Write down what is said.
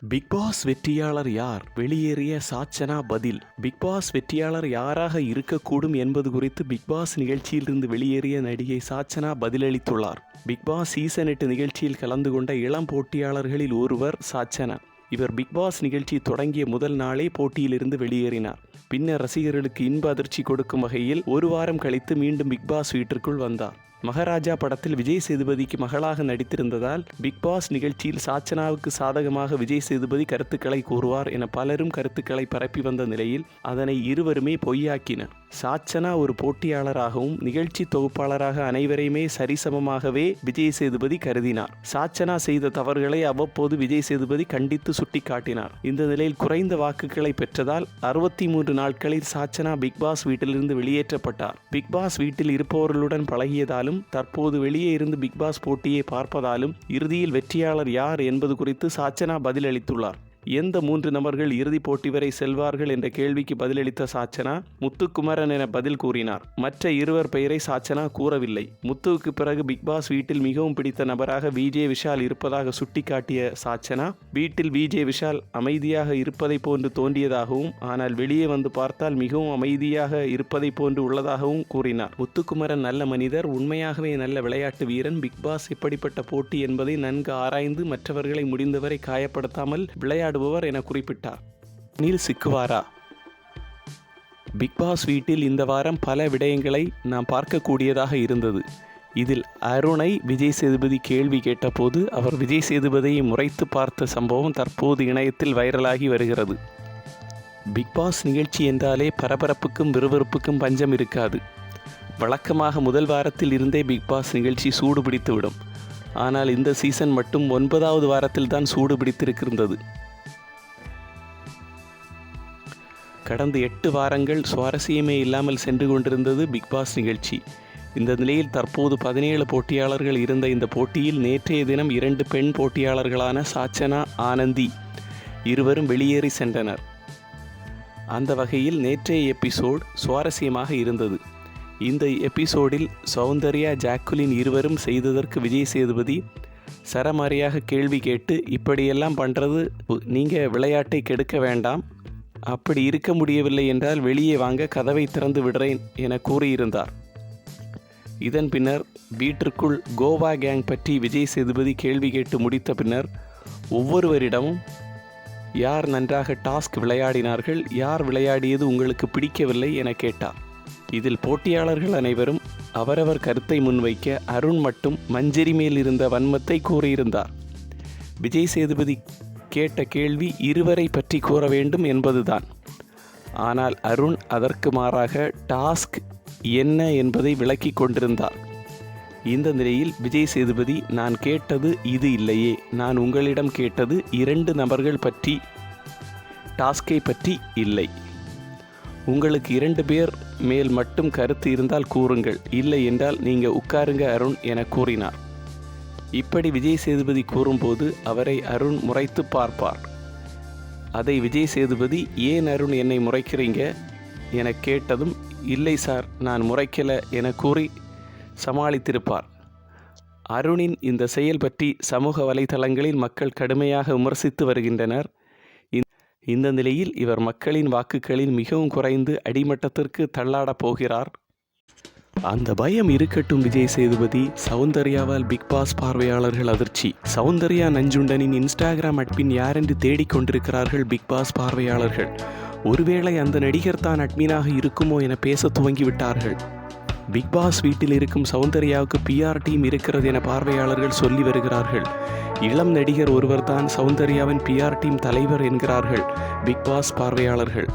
Big pass வெற்றியாளர் யார்? வெளியேறிய சாச்சனா பதில். பிக் பாஸ் வெற்றியாளர் யாராக இருக்கக்கூடும் என்பது குறித்து பிக் பாஸ் நிகழ்ச்சியிலிருந்து வெளியேறிய நடிகை சாச்சனா பதிலளித்துள்ளார். பிக் பாஸ் சீசன் 8 நிகழ்ச்சியில் கலந்து கொண்ட இளம் போட்டியாளர்களில் ஒருவர் சாச்சனா. இவர் பிக் பாஸ் நிகழ்ச்சி தொடங்கிய முதல் நாளே போட்டியிலிருந்து வெளியேறினார். பின்னர் ரசிகர்களுக்கு இன்ப அதிர்ச்சி கொடுக்கும் வகையில் ஒரு வாரம் கழித்து மீண்டும் பிக் பாஸ் வீட்டிற்குள் வந்தார். மகாராஜா படத்தில் விஜய் சேதுபதிக்கு மகளாக நடித்திருந்ததால் பிக் பாஸ் நிகழ்ச்சியில் சாச்சனாவுக்கு சாதகமாக விஜய் சேதுபதி கருத்துக்களை கூறுவார் என பலரும் கருத்துக்களை பரப்பி வந்த நிலையில் அதனை இருவருமே பொய்யாக்கினர். சாச்சனா ஒரு போட்டியாளராகவும் நிகழ்ச்சி தொகுப்பாளராக அனைவரையுமே சரிசமமாகவே விஜய் சேதுபதி கருதினார். சாச்சனா செய்த தவறுகளை அவ்வப்போது விஜய் சேதுபதி கண்டித்து சுட்டிக்காட்டினார். இந்த நிலையில் குறைந்த வாக்குகளை பெற்றதால் 63 நாட்களில் சாச்சனா பிக் பாஸ் வீட்டிலிருந்து வெளியேற்றப்பட்டார். பிக் பாஸ் வீட்டில் இருப்பவர்களுடன் பழகியதாலும் தற்போது வெளியே இருந்து பிக் பாஸ் போட்டியை பார்ப்பதாலும் இறுதியில் வெற்றியாளர் யார் என்பது குறித்து சாச்சனா பதிலளித்துள்ளார். எந்த 3 நபர்கள் இறுதிப் போட்டி வரை செல்வார்கள் என்ற கேள்விக்கு பதிலளித்த சாச்சனா முத்துக்குமரன் என பதில் கூறினார். மற்ற இருவர் பெயரை சாச்சனா கூறவில்லை. முத்துவுக்கு பிறகு பிக் பாஸ் வீட்டில் மிகவும் பிடித்த நபராக விஜே விஷால் இருப்பதாக சுட்டிக்காட்டிய சாச்சனா வீட்டில் விஜே விஷால் அமைதியாக இருப்பதை போன்று தோன்றியதாகவும் ஆனால் வெளியே வந்து பார்த்தால் மிகவும் அமைதியாக இருப்பதை போன்று உள்ளதாகவும் கூறினார். முத்துக்குமரன் நல்ல மனிதர், உண்மையாகவே நல்ல விளையாட்டு வீரன். பிக் பாஸ் எப்படிப்பட்ட போட்டி என்பதை நன்கு ஆராய்ந்து மற்றவர்களை முடிந்தவரை காயப்படுத்தாமல் விளையாடுபவர் என குறிப்பிட்டார். நீல் சிக்குவாரா? பிக் பாஸ் வீட்டில் இந்த வாரம் பல விடயங்களை நாம் பார்க்கக்கூடியதாக இருந்தது. இதில் அருணை விஜய் சேதுபதி கேள்வி கேட்டபோது அவர் விஜய் சேதுபதியை முறைத்து பார்த்த சம்பவம் தற்போது இணையத்தில் வைரலாகி வருகிறது. பிக் பாஸ் நிகழ்ச்சி என்றாலே பரபரப்புக்கும் விறுவிறுப்புக்கும் பஞ்சம் இருக்காது. வழக்கமாக முதல் வாரத்தில் இருந்தே பிக் பாஸ் நிகழ்ச்சி சூடு பிடித்துவிடும். ஆனால் இந்த சீசன் மட்டும் 9வது வாரத்தில் தான் சூடு பிடித்திருக்கின்றது. கடந்த 8 வாரங்கள் சுவாரஸ்யமே இல்லாமல் சென்று கொண்டிருந்தது பிக் பாஸ் நிகழ்ச்சி. இந்த நிலையில் தற்போது 17 போட்டியாளர்கள் இருந்த இந்த போட்டியில் நேற்றைய தினம் 2 பெண் போட்டியாளர்களான சாச்சனா, ஆனந்தி இருவரும் வெளியேறி சென்றனர். அந்த வகையில் நேற்றைய எபிசோட் சுவாரஸ்யமாக இருந்தது. இந்த எபிசோடில் சௌந்தர்யா, ஜாக்குலின் இருவரும் செய்ததற்கு விஜய் சேதுபதி சரமாரியாக கேள்வி கேட்டு, இப்படியெல்லாம் பண்ணுறது நீங்கள் விளையாட்டை கெடுக்க வேண்டாம், அப்படி இருக்க முடியவில்லை என்றால் வெளியே வாங்க, கதவை திறந்து விடுறேன் என கூறியிருந்தார். இதன் பின்னர் வீட்டிற்குள் கோவா கேங் பற்றி விஜய் சேதுபதி கேள்வி கேட்டு முடித்த பின்னர் ஒவ்வொருவரிடமும் யார் நன்றாக டாஸ்க் விளையாடினார்கள், யார் விளையாடியது உங்களுக்கு பிடிக்கவில்லை என கேட்டார். இதில் போட்டியாளர்கள் அனைவரும் அவரவர் கருத்தை முன்வைக்க அருண் மட்டும் மஞ்சரி மேல் இருந்த வன்மத்தை கூறியிருந்தார். விஜய் சேதுபதி கேட்ட கேள்வி இருவரை பற்றி கூற வேண்டும் என்பதுதான். ஆனால் அருண் அதற்கு மாறாக டாஸ்க் என்ன என்பதை விளக்கி கொண்டிருந்தார். இந்த நிலையில் விஜய் சேதுபதி, நான் கேட்டது இது இல்லையே, நான் உங்களிடம் கேட்டது 2 நபர்கள் பற்றி, டாஸ்கை பற்றி இல்லை. உங்களுக்கு 2 பேர் மேல் மட்டும் கருத்து இருந்தால் கூறுங்கள், இல்லை என்றால் நீங்கள் உட்காருங்க அருண் என கூறினார். இப்படி விஜய் சேதுபதி கூறும்போது அவரை அருண் முறைத்து பார்ப்பார். அதை விஜய் சேதுபதி, ஏன் அருண் என்னை முறைக்கிறீங்க என கேட்டதும், இல்லை சார் நான் முறைக்கல என கூறி சமாளித்திருப்பார். அருணின் இந்த செயல் பற்றி சமூக வலைதளங்களில் மக்கள் கடுமையாக விமர்சித்து வருகின்றனர். இந்த நிலையில் இவர் மக்களின் வாக்குகளில் மிகவும் குறைந்து அடிமட்டத்திற்கு தள்ளாடப் போகிறார். அந்த பயம் இருக்கட்டும் விஜய் சேதுபதி. சௌந்தர்யாவால் பிக் பாஸ் பார்வையாளர்கள் அதிர்ச்சி. சௌந்தர்யா நஞ்சுண்டனின் இன்ஸ்டாகிராம் அட்மின் யாரென்று தேடிக்கொண்டிருக்கிறார்கள் பிக் பாஸ் பார்வையாளர்கள். ஒருவேளை அந்த நடிகர் தான் அட்மினாக இருக்குமோ என பேச துவங்கிவிட்டார்கள். பிக் பாஸ் வீட்டில் இருக்கும் சௌந்தர்யாவுக்கு PR டீம் இருக்கிறது என பார்வையாளர்கள் சொல்லி வருகிறார்கள். இளம் நடிகர் ஒருவர் தான் சௌந்தர்யாவின் PR டீம் தலைவர் என்கிறார்கள் பிக் பாஸ் பார்வையாளர்கள்.